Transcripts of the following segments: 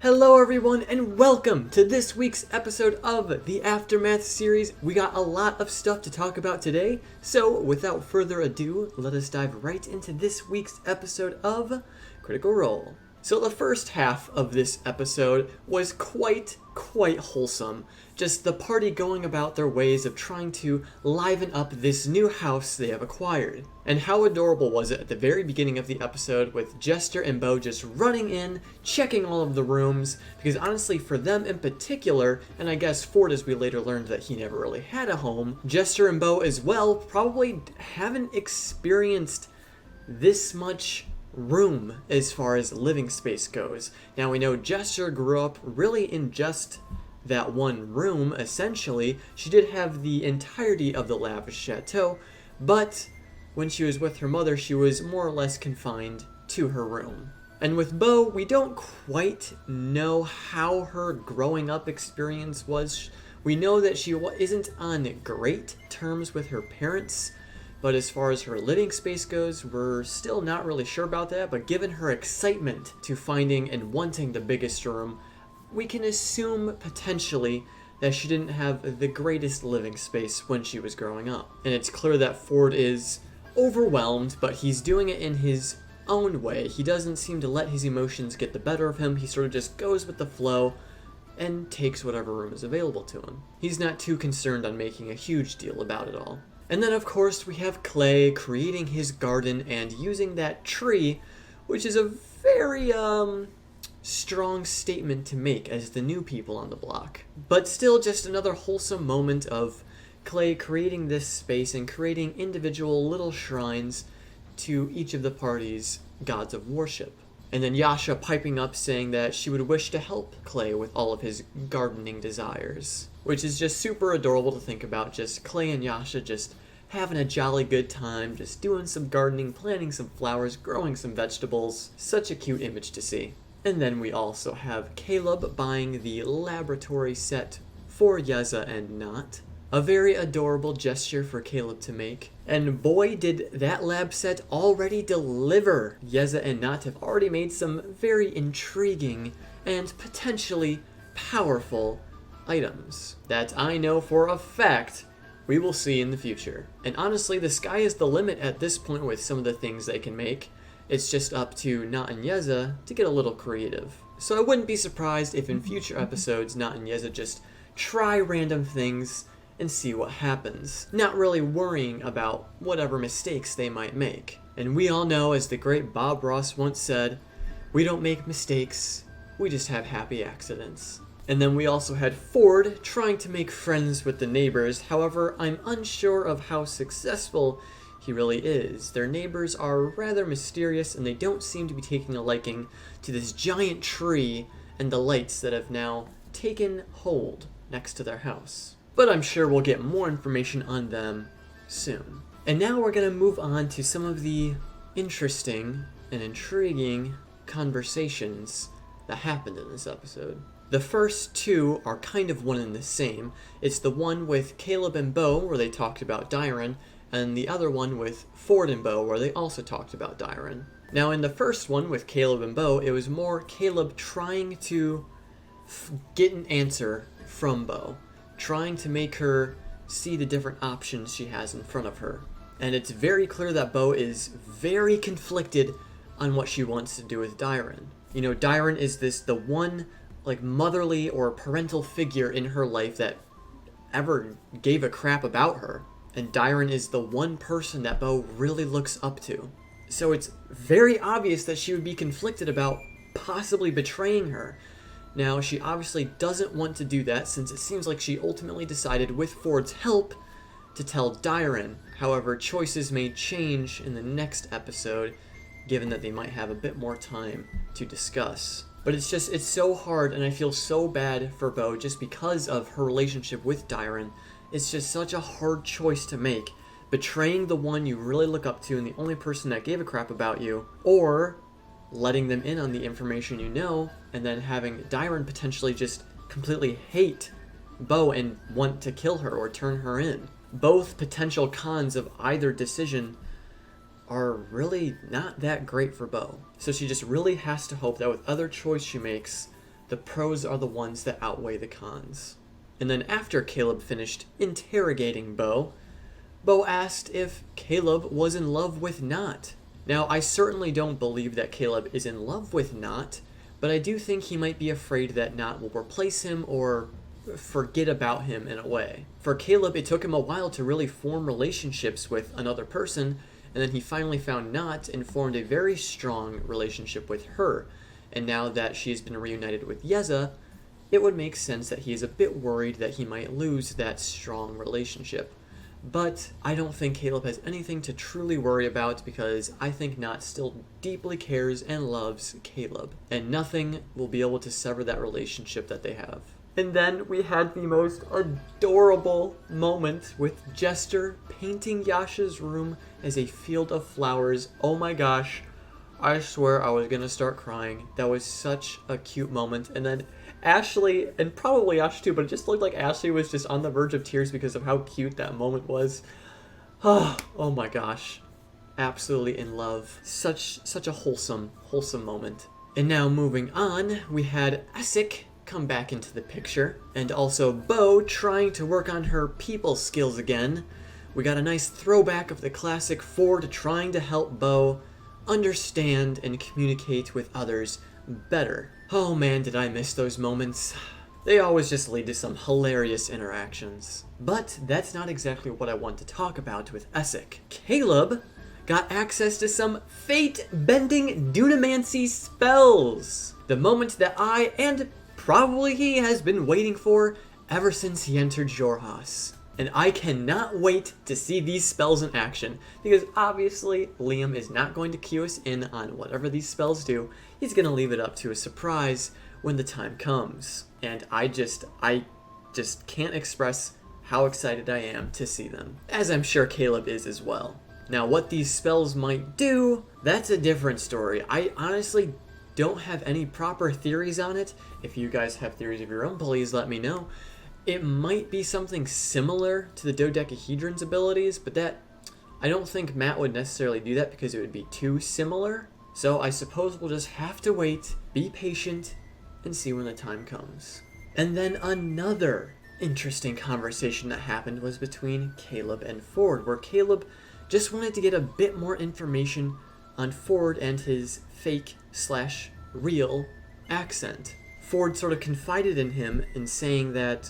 Hello everyone and welcome to this week's episode of the Aftermath series. We got a lot of stuff to talk about today, so without further ado, let us dive right into this week's episode of Critical Role. So the first half of this episode was quite wholesome. Just the party going about their ways of trying to liven up this new house they have acquired. And how adorable was it at the very beginning of the episode with Jester and Beau just running in, checking all of the rooms, because honestly for them in particular, and I guess Ford as we later learned that he never really had a home, Jester and Beau as well probably haven't experienced this much room as far as living space goes. Now we know Jester grew up really in just that one room, essentially. She did have the entirety of the lavish chateau, but when she was with her mother, she was more or less confined to her room. And with Beau, we don't quite know how her growing up experience was. We know that she isn't on great terms with her parents, but as far as her living space goes, we're still not really sure about that. But given her excitement to finding and wanting the biggest room, we can assume potentially that she didn't have the greatest living space when she was growing up. And it's clear that Ford is overwhelmed, but he's doing it in his own way. He doesn't seem to let his emotions get the better of him. He sort of just goes with the flow and takes whatever room is available to him. He's not too concerned on making a huge deal about it all. And then of course we have Clay creating his garden and using that tree, which is a very strong statement to make as the new people on the block. But still just another wholesome moment of Clay creating this space and creating individual little shrines to each of the party's gods of worship. And then Yasha piping up saying that she would wish to help Clay with all of his gardening desires. Which is just super adorable to think about, just Clay and Yasha just having a jolly good time, just doing some gardening, planting some flowers, growing some vegetables. Such a cute image to see. And then we also have Caleb buying the laboratory set for Yeza and Nat. A very adorable gesture for Caleb to make. And boy, did that lab set already deliver! Yeza and Nat have already made some very intriguing and potentially powerful items that I know for a fact we will see in the future. And honestly, the sky is the limit at this point with some of the things they can make. It's just up to Nat and Yeza to get a little creative. So I wouldn't be surprised if in future episodes Nat and Yeza just try random things and see what happens, not really worrying about whatever mistakes they might make. And we all know, as the great Bob Ross once said, we don't make mistakes, we just have happy accidents. And then we also had Ford trying to make friends with the neighbors. However, I'm unsure of how successful he really is. Their neighbors are rather mysterious and they don't seem to be taking a liking to this giant tree and the lights that have now taken hold next to their house. But I'm sure we'll get more information on them soon. And now we're going to move on to some of the interesting and intriguing conversations that happened in this episode. The first two are kind of one and the same. It's the one with Caleb and Beau where they talked about Dairon, and the other one with Ford and Beau where they also talked about Dairon. Now in the first one with Caleb and Beau, it was more Caleb trying to get an answer from Beau, trying to make her see the different options she has in front of her. And it's very clear that Beau is very conflicted on what she wants to do with Dairon. You know, Dairon is the one motherly or parental figure in her life that ever gave a crap about her. And Dairon is the one person that Beau really looks up to. So it's very obvious that she would be conflicted about possibly betraying her. Now, she obviously doesn't want to do that since it seems like she ultimately decided with Ford's help to tell Dairon. However, choices may change in the next episode given that they might have a bit more time to discuss. But it's so hard, and I feel so bad for Beau just because of her relationship with Dairon. It's just such a hard choice to make. Betraying the one you really look up to and the only person that gave a crap about you, or letting them in on the information you know, and then having Dairon potentially just completely hate Beau and want to kill her or turn her in. Both potential cons of either decision are really not that great for Beau. So she just really has to hope that with other choice she makes, the pros are the ones that outweigh the cons. And then after Caleb finished interrogating Beau, Beau asked if Caleb was in love with Not. Now, I certainly don't believe that Caleb is in love with Not, but I do think he might be afraid that Not will replace him or forget about him in a way. For Caleb, it took him a while to really form relationships with another person, and then he finally found Not and formed a very strong relationship with her. And now that she's been reunited with Yeza, it would make sense that he is a bit worried that he might lose that strong relationship. But I don't think Caleb has anything to truly worry about because I think Not still deeply cares and loves Caleb. And nothing will be able to sever that relationship that they have. And then we had the most adorable moment with Jester painting Yasha's room as a field of flowers. Oh my gosh, I swear I was gonna start crying. That was such a cute moment. And then Ashley, and probably Ash too, but it just looked like Ashley was just on the verge of tears because of how cute that moment was. Oh my gosh. Absolutely in love. Such a wholesome moment. And now moving on, we had Essek come back into the picture, and also Beau trying to work on her people skills again. We got a nice throwback of the classic Ford trying to help Beau understand and communicate with others better. Oh man, did I miss those moments. They always just lead to some hilarious interactions. But that's not exactly what I want to talk about with Essek. Caleb got access to some fate-bending dunamancy spells. The moment that I, and probably he, has been waiting for ever since he entered Xhorhas. And I cannot wait to see these spells in action, because obviously Liam is not going to cue us in on whatever these spells do. He's going to leave it up to a surprise when the time comes. And I just can't express how excited I am to see them, as I'm sure Caleb is as well. Now, what these spells might do, that's a different story. I honestly don't have any proper theories on it. If you guys have theories of your own, please let me know. It might be something similar to the dodecahedron's abilities, but that I don't think Matt would necessarily do that because it would be too similar. So I suppose we'll just have to wait, be patient, and see when the time comes. And then another interesting conversation that happened was between Caleb and Ford, where Caleb just wanted to get a bit more information on Ford and his fake/real accent. Ford sort of confided in him in saying that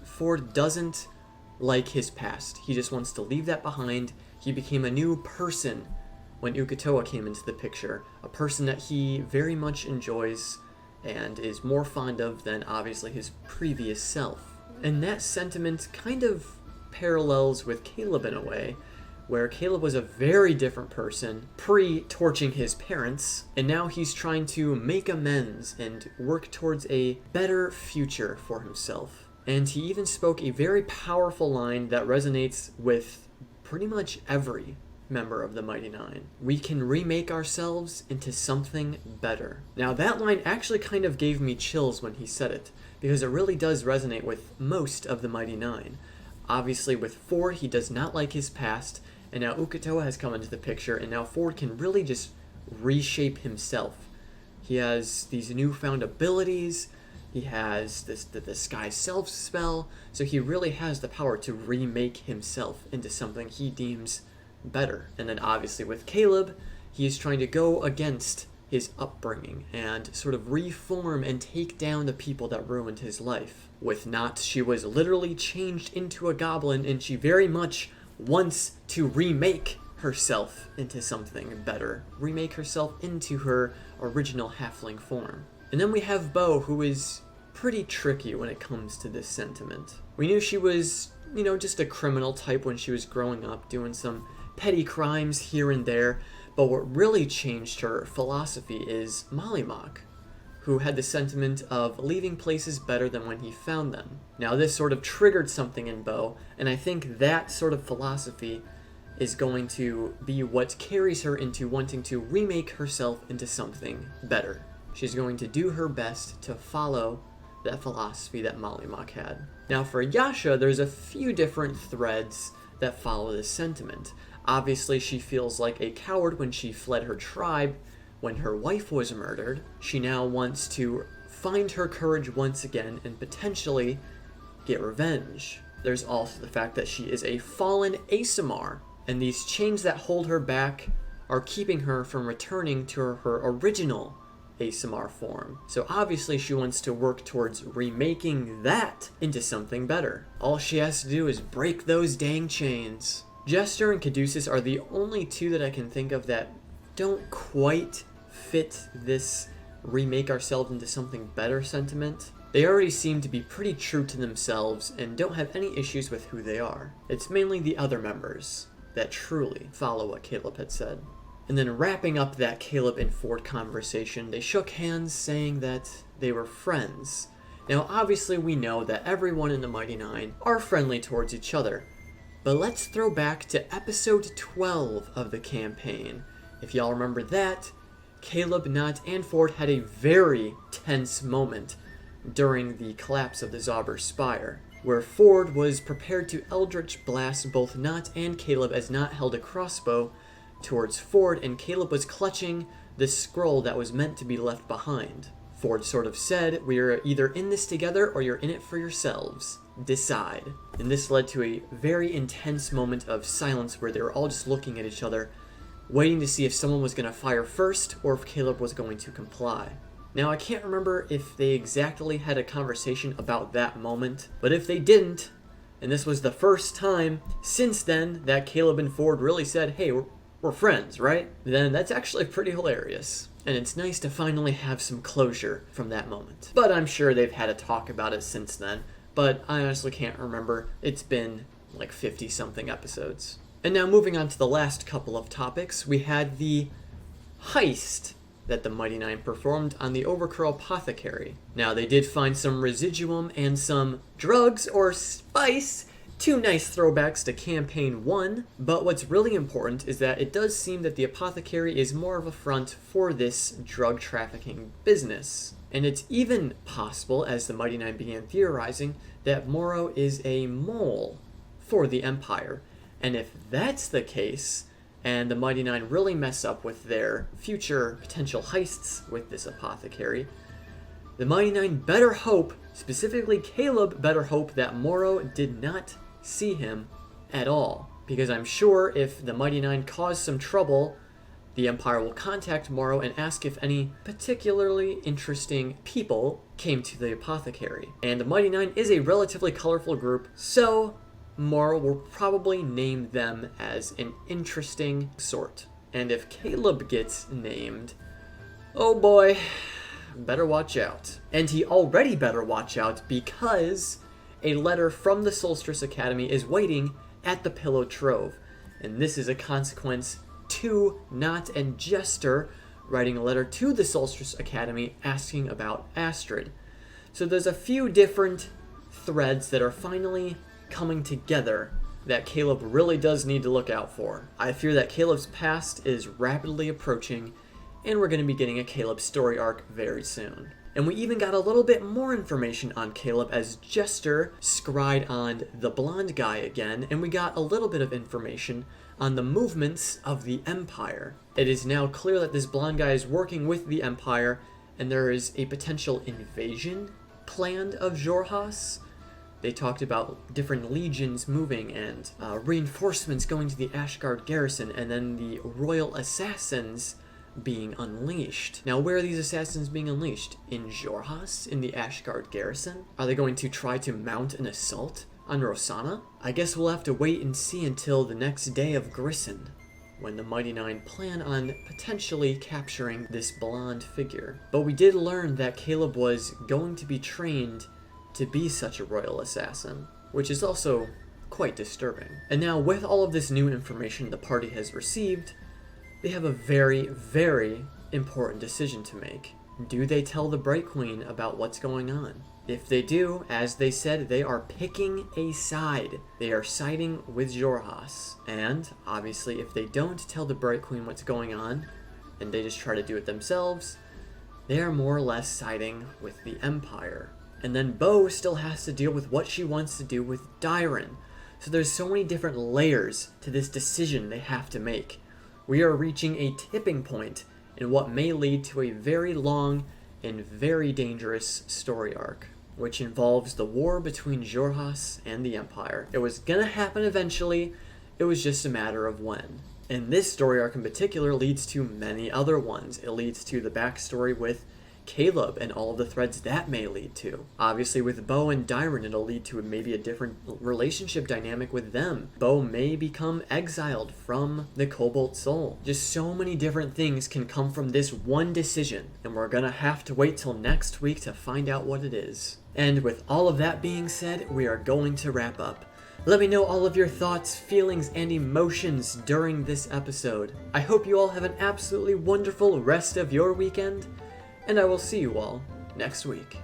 Ford doesn't like his past. He just wants to leave that behind. He became a new person when Uk'otoa came into the picture, a person that he very much enjoys and is more fond of than obviously his previous self. And that sentiment kind of parallels with Caleb in a way, where Caleb was a very different person pre-torching his parents, and now he's trying to make amends and work towards a better future for himself. And he even spoke a very powerful line that resonates with pretty much every member of the Mighty Nein. We can remake ourselves into something better. Now that line actually kind of gave me chills when he said it, because it really does resonate with most of the Mighty Nein. Obviously with Ford, he does not like his past, and now Uk'otoa has come into the picture, and now Ford can really just reshape himself. He has these newfound abilities. He has the Sky Self spell, so he really has the power to remake himself into something he deems better. And then obviously with Caleb, he's trying to go against his upbringing and sort of reform and take down the people that ruined his life. With Not, she was literally changed into a goblin, and she very much wants to remake herself into something better, remake herself into her original halfling form. And then we have Beau, who is pretty tricky when it comes to this sentiment. We knew she was, just a criminal type when she was growing up, doing some petty crimes here and there, but what really changed her philosophy is Mollymauk, who had the sentiment of leaving places better than when he found them. Now this sort of triggered something in Beau, and I think that sort of philosophy is going to be what carries her into wanting to remake herself into something better. She's going to do her best to follow that philosophy that Mollymauk had. Now for Yasha, there's a few different threads that follow this sentiment. Obviously, she feels like a coward when she fled her tribe when her wife was murdered. She now wants to find her courage once again and potentially get revenge. There's also the fact that she is a fallen Aasimar, and these chains that hold her back are keeping her from returning to her original Aasimar form. So obviously she wants to work towards remaking that into something better. All she has to do is break those dang chains. Jester and Caduceus are the only two that I can think of that don't quite fit this remake ourselves into something better sentiment. They already seem to be pretty true to themselves and don't have any issues with who they are. It's mainly the other members that truly follow what Caleb had said. And then wrapping up that Caleb and Ford conversation, they shook hands saying that they were friends. Now obviously we know that everyone in the Mighty Nein are friendly towards each other, but let's throw back to episode 12 of the campaign. If y'all remember that, Caleb, Nott, and Ford had a very tense moment during the collapse of the Zauber Spire, where Ford was prepared to Eldritch Blast both Nott and Caleb as Nott held a crossbow towards Ford, and Caleb was clutching the scroll that was meant to be left behind. Ford sort of said, "We're either in this together or you're in it for yourselves. Decide." And this led to a very intense moment of silence where they were all just looking at each other, waiting to see if someone was going to fire first or if Caleb was going to comply. Now I can't remember if they exactly had a conversation about that moment, but if they didn't, and this was the first time since then that Caleb and Ford really said, "Hey, we're friends, right?" Then that's actually pretty hilarious. And it's nice to finally have some closure from that moment. But I'm sure they've had a talk about it since then, but I honestly can't remember. It's been like 50-something episodes. And now moving on to the last couple of topics, we had the heist that the Mighty Nein performed on the Overcrow Apothecary. Now they did find some residuum and some drugs or spice, two nice throwbacks to Campaign 1, but what's really important is that it does seem that the apothecary is more of a front for this drug trafficking business. And it's even possible, as the Mighty Nein began theorizing, that Morrow is a mole for the Empire. And if that's the case, and the Mighty Nein really mess up with their future potential heists with this apothecary, the Mighty Nein better hope, specifically Caleb better hope, that Morrow did not see him at all. Because I'm sure if the Mighty Nein cause some trouble, the Empire will contact Morrow and ask if any particularly interesting people came to the apothecary. And the Mighty Nein is a relatively colorful group, so Morrow will probably name them as an interesting sort. And if Caleb gets named, oh boy, better watch out. And he already better watch out because a letter from the Solstice Academy is waiting at the Pillow Trove. And this is a consequence to Nott and Jester writing a letter to the Solstice Academy asking about Astrid. So there's a few different threads that are finally coming together that Caleb really does need to look out for. I fear that Caleb's past is rapidly approaching, and we're going to be getting a Caleb story arc very soon. And we even got a little bit more information on Caleb as Jester scried on the blonde guy again, and we got a little bit of information on the movements of the Empire. It is now clear that this blonde guy is working with the Empire, and there is a potential invasion planned of Xhorhas. They talked about different legions moving and reinforcements going to the Ashgard garrison, and then the royal assassins being unleashed. Now, where are these assassins being unleashed? In Xhorhas? In the Ashgard garrison? Are they going to try to mount an assault on Rosanna? I guess we'll have to wait and see until the next day of Grisson, when the Mighty Nein plan on potentially capturing this blonde figure. But we did learn that Caleb was going to be trained to be such a royal assassin, which is also quite disturbing. And now, with all of this new information the party has received, they have a very, very important decision to make. Do they tell the Bright Queen about what's going on? If they do, as they said, they are picking a side. They are siding with Xhorhas. And, obviously, if they don't tell the Bright Queen what's going on, and they just try to do it themselves, they are more or less siding with the Empire. And then Beau still has to deal with what she wants to do with Dairon. So there's so many different layers to this decision they have to make. We are reaching a tipping point in what may lead to a very long and very dangerous story arc, which involves the war between Xhorhas and the Empire. It was gonna happen eventually, it was just a matter of when. And this story arc in particular leads to many other ones. It leads to the backstory with Caleb and all of the threads that may lead to. Obviously with Beau and Dairon, it'll lead to maybe a different relationship dynamic with them. Beau may become exiled from the Cobalt Soul. Just so many different things can come from this one decision, and we're gonna have to wait till next week to find out what it is. And with all of that being said, we are going to wrap up. Let me know all of your thoughts, feelings, and emotions during this episode. I hope you all have an absolutely wonderful rest of your weekend, and I will see you all next week.